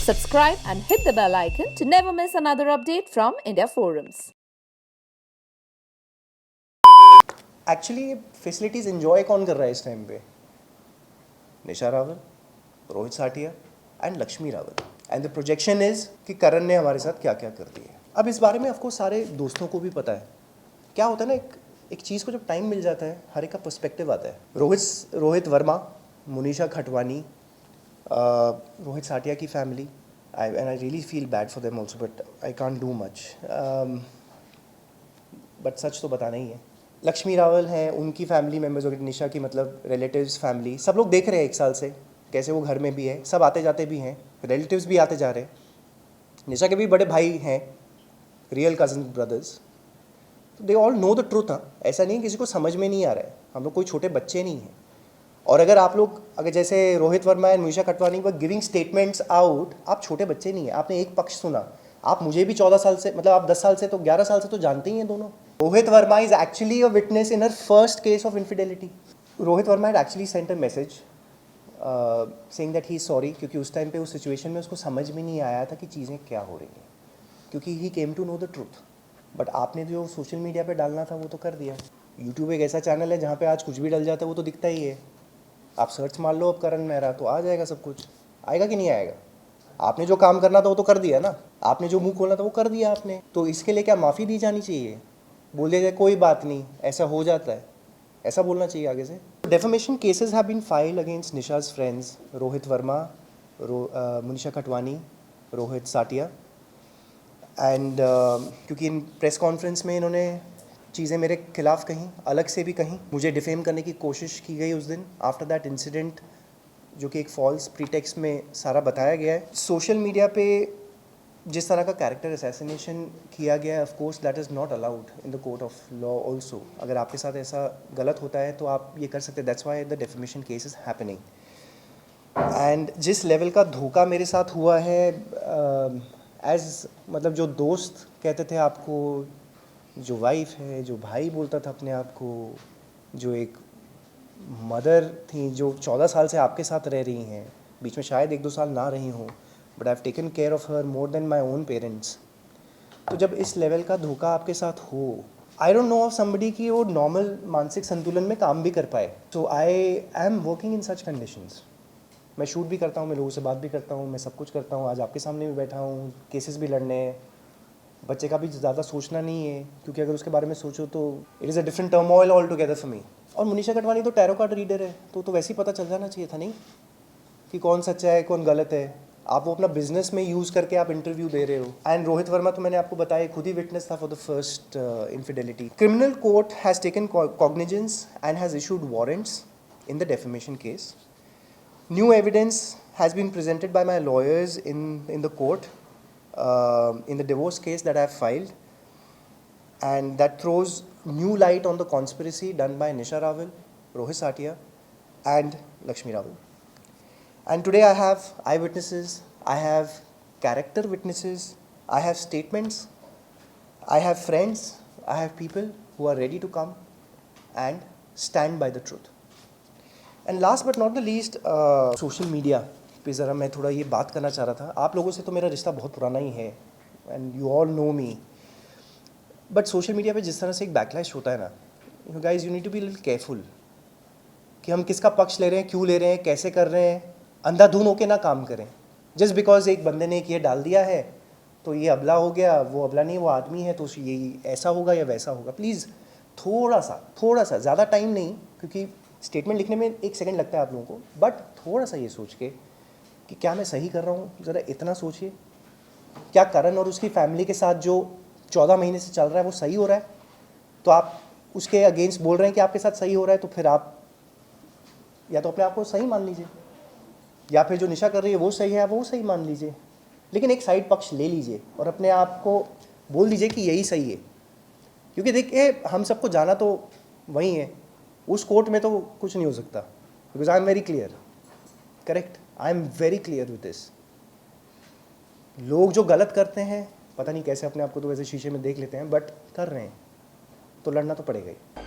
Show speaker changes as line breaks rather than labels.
Subscribe and hit the bell icon to never miss another update from India Forums.
Actually facilities enjoy कौन कर रहा है इस time पे? Nisha Rawal, Rohit Satiya and Lakshmi Rawal. And the projection is कि करण ने हमारे साथ क्या क्या कर दिया है. अब इस बारे में ऑफकोर्स सारे दोस्तों को भी पता है. क्या होता है ना, एक चीज़ को जब टाइम मिल जाता है हर एक का पर्सपेक्टिव आता है. रोहित वर्मा, मुनीषा खटवानी, रोहित साटिया की family, and I really feel bad for them also, but I can't do much. But सच तो बताना ही है. लक्ष्मी रावल हैं, उनकी फैमिली मेम्बर्स वगैरह, निशा की मतलब रिलेटिव्स, फैमिली, सब लोग देख रहे हैं 1 साल से कैसे वो घर में भी है, सब आते जाते भी हैं, रिलेटिव्स भी आते जा रहे हैं. निशा के भी बड़े भाई हैं, real cousin brothers. They all know the truth. ऐसा नहीं किसी को समझ में नहीं आ रहा है. हम लोग कोई छोटे बच्चे नहीं हैं. और अगर जैसे Rohit Verma and Munisha Khatwani were giving statements out, आप छोटे बच्चे नहीं हैं. आपने एक पक्ष सुना. आप मुझे भी 14 साल से, मतलब आप 10 साल से तो 11 साल से तो जानते ही हैं दोनों. Rohit Verma is actually a witness in her first case of infidelity. Rohit Verma had actually sent a message saying that he is sorry, क्योंकि उस टाइम पे उस सिचुएशन में उसको समझ में नहीं आया था कि चीज़ें क्या हो रही हैं, क्योंकि he came to know the truth. But आपने जो सोशल मीडिया पे डालना था वो तो कर दिया. यूट्यूब एक ऐसा चैनल है जहाँ पे आज कुछ भी डल जाता है वो तो दिखता ही है. आप सर्च मार लो अब करण मेहरा तो आ जाएगा सब कुछ. आएगा कि नहीं आएगा? आपने जो काम करना था वो तो कर दिया ना. आपने जो मुंह खोलना था वो कर दिया आपने. तो इसके लिए क्या माफ़ी दी जानी चाहिए? बोल दिया जाए कोई बात नहीं, ऐसा हो जाता है, ऐसा बोलना चाहिए आगे से. Defamation cases have been filed against Nisha's friends Rohit Verma, Munisha Khatwani, Rohit Satiya. And क्योंकि इन प्रेस कॉन्फ्रेंस में इन्होंने चीज़ें मेरे खिलाफ कहीं अलग से भी कहीं, मुझे डिफेम करने की कोशिश की गई उस दिन आफ्टर दैट इंसिडेंट, जो कि एक फॉल्स प्रीटेक्स्ट में सारा बताया गया है. सोशल मीडिया पे जिस तरह का कैरेक्टर असैसिनेशन किया गया है, of course that is not allowed in the court of law also. अगर आपके साथ ऐसा गलत होता है तो आप ये कर सकते हैं. That's why the defamation case is happening. And जिस लेवल का धोखा मेरे साथ हुआ है, मतलब जो दोस्त कहते थे आपको, जो वाइफ है, जो भाई बोलता था अपने आप को, जो एक मदर थी जो 14 साल से आपके साथ रह रही हैं, बीच में शायद 1-2 साल ना रही हूँ, but I have taken care of her more than my own parents. तो जब इस लेवल का धोखा आपके साथ हो, I don't know of somebody कि वो नॉर्मल मानसिक संतुलन में काम भी कर पाए. So I am working in such conditions. मैं शूट भी करता हूँ, मैं लोगों से बात भी करता हूँ, मैं सब कुछ करता हूँ. आज आपके सामने भी बैठा हूँ, केसेस भी लड़ने हैं. बच्चे का भी ज़्यादा सोचना नहीं है, क्योंकि अगर उसके बारे में सोचो तो it is a different turmoil all together for me. और मुनीषा खटवानी तो टैरो कार्ड रीडर है, तो वैसे ही पता चल जाना चाहिए था नहीं कि कौन सच्चा है कौन गलत है. आप वो अपना बिजनेस में यूज़ करके आप इंटरव्यू दे रहे हो. एंड रोहित वर्मा तो मैंने आपको बताया खुद ही विटनेस था for the first infidelity. Criminal court has taken cognizance and has issued warrants in the defamation case. New evidence has been presented by my lawyers in the court in the divorce case that I have filed, and that throws new light on the conspiracy done by Nisha Raval, Rohit Satia, and Lakshmi Raval. And today I have eyewitnesses, I have character witnesses, I have statements, I have friends, I have people who are ready to come and stand by the truth. And last but not the least, social media पे ज़रा मैं थोड़ा ये बात करना चाह रहा था. आप लोगों से तो मेरा रिश्ता बहुत पुराना ही है and you all know me. But social media पे जिस तरह से एक बैकलैश होता है ना, you guys you need to be little careful कि हम किसका पक्ष ले रहे हैं, क्यों ले रहे हैं, कैसे कर रहे हैं. अंधाधुन होके ना काम करें. जस्ट बिकॉज एक बंदे ने एक ये डाल दिया है तो ये अबला हो गया, वो अबला नहीं वो आदमी है तो ये ऐसा होगा या वैसा होगा. प्लीज़ थोड़ा सा ज़्यादा टाइम नहीं, क्योंकि स्टेटमेंट लिखने में 1 सेकंड लगता है आप लोगों को, बट थोड़ा सा ये सोच के कि क्या मैं सही कर रहा हूँ, ज़रा इतना सोचिए. क्या करण और उसकी फैमिली के साथ जो 14 महीने से चल रहा है वो सही हो रहा है? तो आप उसके अगेंस्ट बोल रहे हैं कि आपके साथ सही हो रहा है, तो फिर आप या तो अपने आप को सही मान लीजिए, या फिर जो निशा कर रही है वो सही है, वो सही मान लीजिए. लेकिन एक साइड पक्ष ले लीजिए और अपने आप को बोल दीजिए कि यही सही है. क्योंकि देखिए हम सबको जाना तो वही है, उस कोर्ट में तो कुछ नहीं हो सकता. Because I am very clear. Correct, I am very clear with this. लोग जो गलत करते हैं, पता नहीं कैसे अपने आप को तो वैसे शीशे में देख लेते हैं, बट कर रहे हैं तो लड़ना तो पड़ेगा ही.